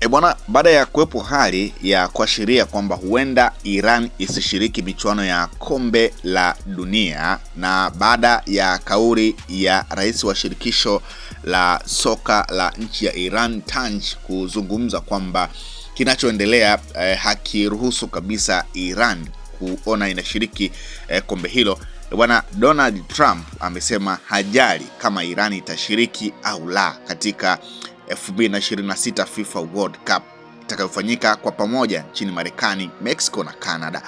Bwana, baada ya kuwepo hali ya kuashiria kwamba huenda Iran isishiriki michuano ya kombe la dunia, na baada ya kauli ya rais wa shirikisho la soka la nchi ya Iran Tanj kuzungumza kwamba kinachoendelea hakiruhusu kabisa Iran kuona inashiriki kombe hilo, bwana Donald Trump amesema hajali kama Iran itashiriki au la katika 2026 FIFA World Cup itakayofanyika kwa pamoja nchini Marekani, Mexico na Canada.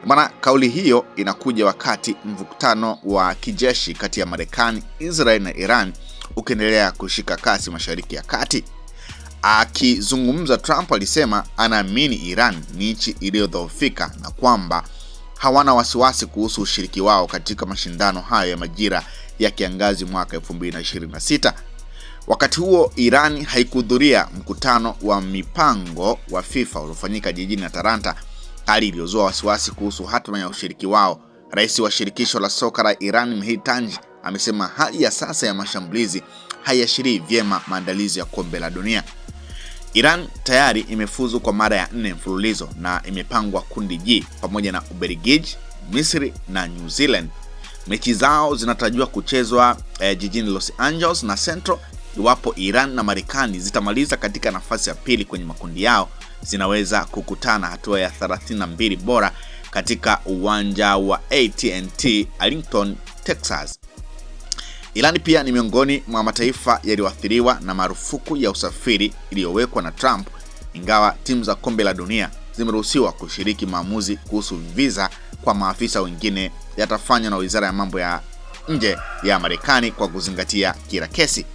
Maana kauli hiyo inakuja wakati mvutano wa kijeshi kati ya Marekani, Israel na Iran ukiendelea kushika kasi Mashariki ya Kati. Akizungumza, Trump alisema anaamini Iran ni nchi iliyodhoofika na kwamba hawana wasiwasi kuhusu ushiriki wao katika mashindano hayo ya majira ya kiangazi mwaka 2026. Wakati huo, Iran haikuhudhuria mkutano wa mipango wa FIFA uliofanyika jijini Atlanta, hali iliyozua wasiwasi kuhusu hatima ya ushiriki wao. Rais wa shirikisho la soka la Iran Mehdi Tanji amesema hali ya sasa ya mashambulizi haiashirii vyema maandalizi ya kombe la dunia. Iran tayari imefuzu kwa mara ya 4 mfululizo na imepangwa kundi G pamoja na Ubelgiji, Misri na New Zealand. Mechi zao zinatarajiwa kuchezwa jijini Los Angeles na Central. Iwapo Iran na Marekani zitamaliza katika nafasi ya pili kwenye makundi yao, zinaweza kukutana hatua ya 32 bora katika uwanja wa AT&T Arlington, Texas. Iran pia ni miongoni mwa mataifa yaliyoathiriwa na marufuku ya usafiri iliyowekwa na Trump, ingawa timu za kombe la dunia zimeruhusiwa kushiriki. Maamuzi kuhusu visa kwa maafisa wengine yatafanywa na Wizara ya Mambo ya Nje ya Marekani kwa kuzingatia kila kesi.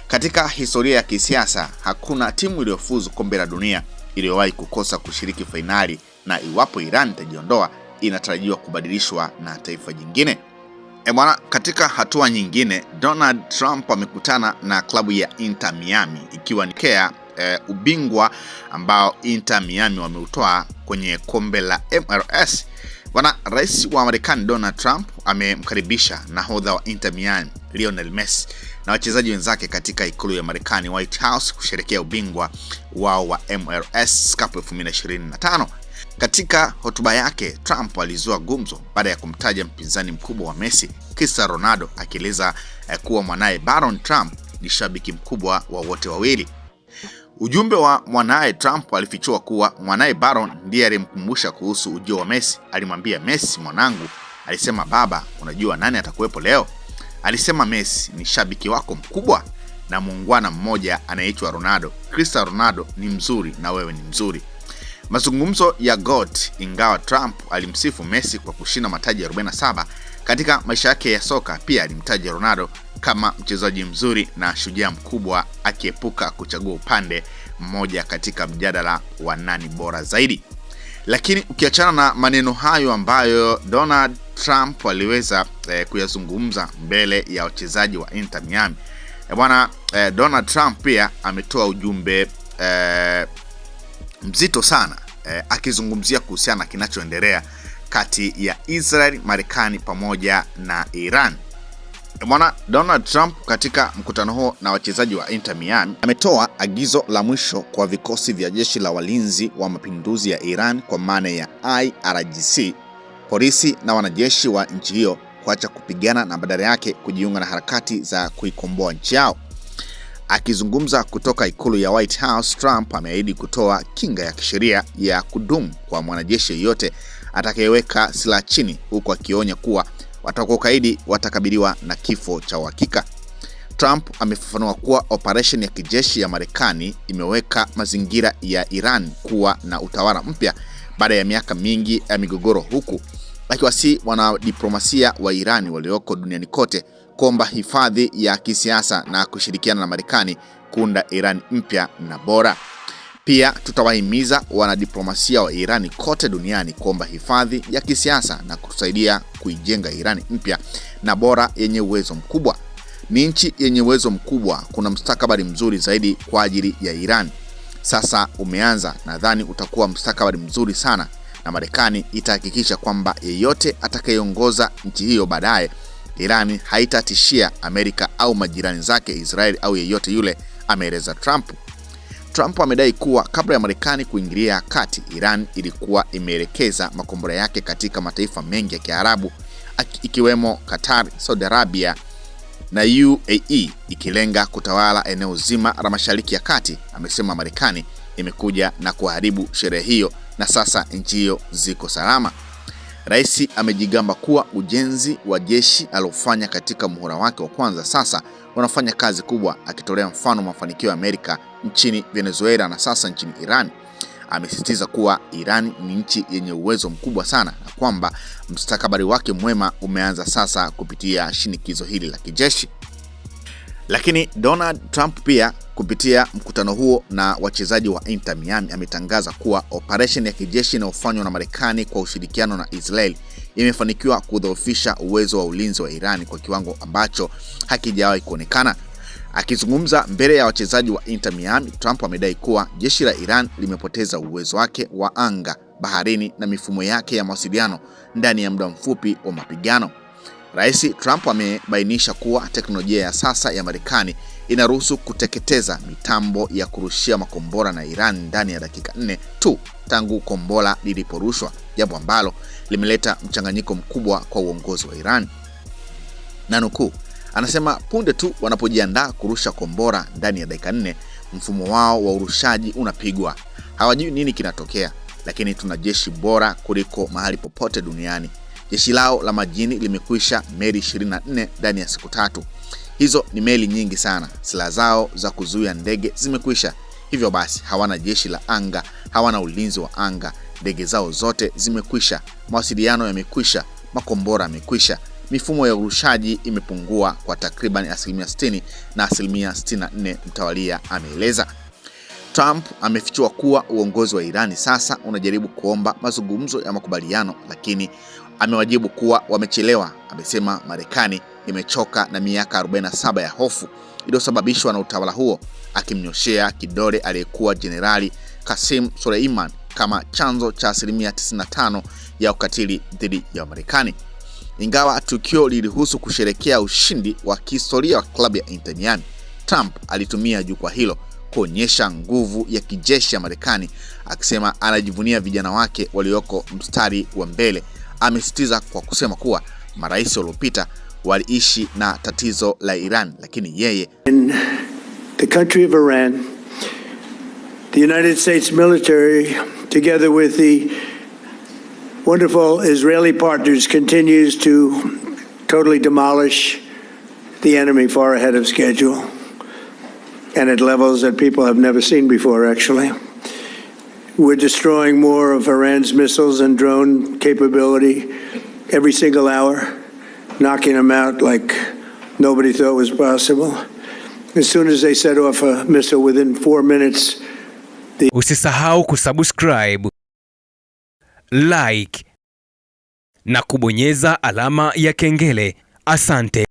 Katika historia ya kisiasa, hakuna timu iliyofuzu kombe la dunia iliyowahi kukosa kushiriki fainali, na iwapo Iran itajiondoa, inatarajiwa kubadilishwa na taifa jingine. Bwana, katika hatua nyingine, Donald Trump amekutana na klabu ya Inter Miami, ikiwa ni ubingwa ambao Inter Miami wameutoa kwenye kombe la MLS. Bwana, rais wa Marekani Donald Trump amemkaribisha nahodha wa Inter Miami Lionel Messi na wachezaji wenzake katika ikulu ya Marekani, White House, kusherehekea ubingwa wao wa MLS Cup 2025. Katika hotuba yake, Trump alizua gumzo baada ya kumtaja mpinzani mkubwa wa Messi, Cristiano Ronaldo, akieleza kuwa mwanae Baron Trump ni shabiki mkubwa wa wote wawili. Ujumbe wa mwanae Trump alifichua kuwa mwanae Baron ndiye alimkumbusha kuhusu ujio wa Messi. Alimwambia Messi, mwanangu, alisema baba, unajua nani atakuwepo leo? Alisema Messi ni shabiki wako mkubwa na muungwana mmoja anaitwa Ronaldo. Cristiano Ronaldo ni mzuri na wewe ni mzuri. Mazungumzo ya GOAT. Ingawa Trump alimsifu Messi kwa kushinda mataji 47 katika maisha yake ya soka, pia alimtaja Ronaldo kama mchezaji mzuri na shujaa mkubwa, akiepuka kuchagua upande mmoja katika mjadala wa nani bora zaidi. Lakini ukiachana na maneno hayo ambayo Donald Trump aliweza kuyazungumza mbele ya wachezaji wa Inter Miami, bwana, Donald Trump pia ametoa ujumbe mzito sana akizungumzia kuhusiana na kinachoendelea kati ya Israel, Marekani pamoja na Iran. Bwana, Donald Trump katika mkutano huo na wachezaji wa Inter Miami ametoa agizo la mwisho kwa vikosi vya jeshi la walinzi wa mapinduzi ya Iran kwa maana ya IRGC, polisi na wanajeshi wa nchi hiyo kuacha kupigana na badala yake kujiunga na harakati za kuikomboa nchi yao. Akizungumza kutoka ikulu ya White House, Trump ameahidi kutoa kinga ya kisheria ya kudumu kwa mwanajeshi yeyote atakayeweka silaha chini, huku akionya kuwa watakaokaidi watakabiliwa na kifo cha uhakika. Trump amefafanua kuwa operation ya kijeshi ya Marekani imeweka mazingira ya Iran kuwa na utawala mpya baada ya miaka mingi ya migogoro, huku akiwasihi wanadiplomasia wa Iran walioko duniani kote kuomba hifadhi ya kisiasa na kushirikiana na Marekani kuunda Iran mpya na bora. Pia tutawahimiza wanadiplomasia wa Iran kote duniani kuomba hifadhi ya kisiasa na kutusaidia kuijenga Iran mpya na bora yenye uwezo mkubwa. Ni nchi yenye uwezo mkubwa, kuna mustakabali mzuri zaidi kwa ajili ya Iran. Sasa umeanza, nadhani utakuwa mustakabali mzuri sana, na Marekani itahakikisha kwamba yeyote atakayeongoza nchi hiyo baadaye, Iran haitatishia Amerika au majirani zake Israeli au yeyote yule, ameeleza Trump. Trump amedai kuwa kabla ya Marekani kuingilia kati, Iran ilikuwa imeelekeza makombora yake katika mataifa mengi ya Kiarabu ikiwemo Qatar, Saudi Arabia na UAE, ikilenga kutawala eneo zima la Mashariki ya Kati. Amesema Marekani imekuja na kuharibu sherehe hiyo na sasa nchi hiyo ziko salama. Rais amejigamba kuwa ujenzi wa jeshi alofanya katika muhula wake wa kwanza sasa unafanya kazi kubwa, akitolea mfano mafanikio ya Amerika nchini Venezuela na sasa nchini Iran. Amesisitiza kuwa Iran ni nchi yenye uwezo mkubwa sana na kwamba mustakabali wake mwema umeanza sasa kupitia shinikizo hili la kijeshi. Lakini Donald Trump pia kupitia mkutano huo na wachezaji wa Inter Miami ametangaza kuwa operation ya kijeshi inayofanywa na Marekani kwa ushirikiano na Israel imefanikiwa kudhoofisha uwezo wa ulinzi wa Iran kwa kiwango ambacho hakijawahi kuonekana. Akizungumza mbele ya wachezaji wa Inter Miami, Trump amedai kuwa jeshi la Iran limepoteza uwezo wake wa anga, baharini na mifumo yake ya mawasiliano ndani ya muda mfupi wa mapigano. Rais Trump amebainisha kuwa teknolojia ya sasa ya Marekani inaruhusu kuteketeza mitambo ya kurushia makombora na Iran ndani ya dakika 4 tu tangu kombora liliporushwa, jambo ambalo limeleta mchanganyiko mkubwa kwa uongozi wa Iran. Na nukuu, anasema punde tu wanapojiandaa kurusha kombora ndani ya dakika 4, mfumo wao wa urushaji unapigwa. Hawajui nini kinatokea, lakini tuna jeshi bora kuliko mahali popote duniani. Jeshi lao la majini limekwisha meli 24 ndani ya siku 3. Hizo ni meli nyingi sana. Silaha zao za kuzuia ndege zimekwisha. Hivyo basi hawana jeshi la anga, hawana ulinzi wa anga. Ndege zao zote zimekwisha, mawasiliano yamekwisha, makombora yamekwisha. Mifumo ya urushaji imepungua kwa takriban 60% na 64% mtawalia, ameeleza. Trump amefichua kuwa uongozi wa Irani sasa unajaribu kuomba mazungumzo ya makubaliano, lakini amewajibu kuwa wamechelewa. Amesema Marekani imechoka na miaka 47 ya hofu iliyosababishwa na utawala huo, akimnyoshea kidole aliyekuwa Jenerali Qasem Soleimani kama chanzo cha 95% ya ukatili dhidi ya Marekani. Ingawa tukio lilihusu kusherekea ushindi wa kihistoria wa klabu ya Inter Miami, Trump alitumia jukwaa hilo kuonyesha nguvu ya kijeshi ya Marekani, akisema anajivunia vijana wake walioko mstari wa mbele. Amesitiza kwa kusema kuwa marais waliopita waliishi na tatizo la Iran, lakini yeye in the country of Iran, the United States military together with the wonderful Israeli partners continues to totally demolish the enemy far ahead of schedule and at levels that people have never seen before. Actually, we're destroying more of Iran's missiles and drone capability every single hour, knocking them out like nobody thought was possible. As soon as they set off a missile, within 4 minutes. Usisahau kusubscribe, like na kubonyeza alama ya kengele. Asante.